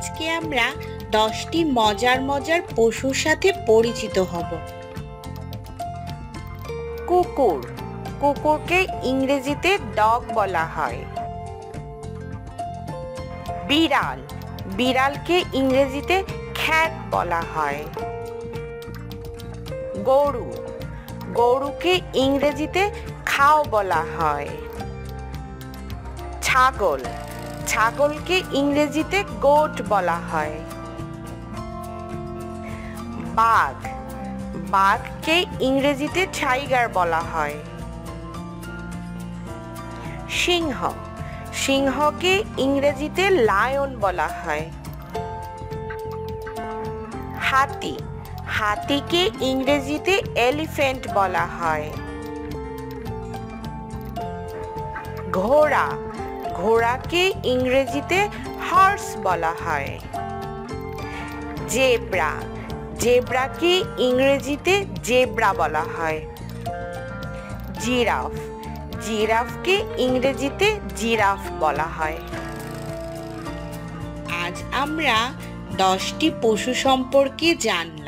আজকে আমরা 10টি মজার মজার পশুর সাথে পরিচিত হব। কুকুর, কুকুরকে ইংরেজিতে ডগ বলা হয়। বিড়াল, বিড়ালকে ইংরেজিতে ক্যাট বলা হয়। গরু, গরুকে ইংরেজিতে খাও বলা হয়। ছাগল, ছাগলকে ইংরেজিতে গোট বলা হয়। বাঘ, বাঘকে ইংরেজিতে টাইগার বলা হয়। সিংহ, সিংহকে ইংরেজিতে লায়ন বলা হয়। হাতি, হাতিকে ইংরেজিতে এলিফ্যান্ট বলা হয়। ঘোড়া, ঘোড়াকে ইংরেজিতে হর্স বলা হয়। জেব্রা, জেব্রাকে ইংরেজিতে জেব্রা বলা হয়। জিরাফ, জিরাফকে ইংরেজিতে জিরাফ বলা হয়। আজ আমরা 10টি পশু সম্পর্কে জানলাম।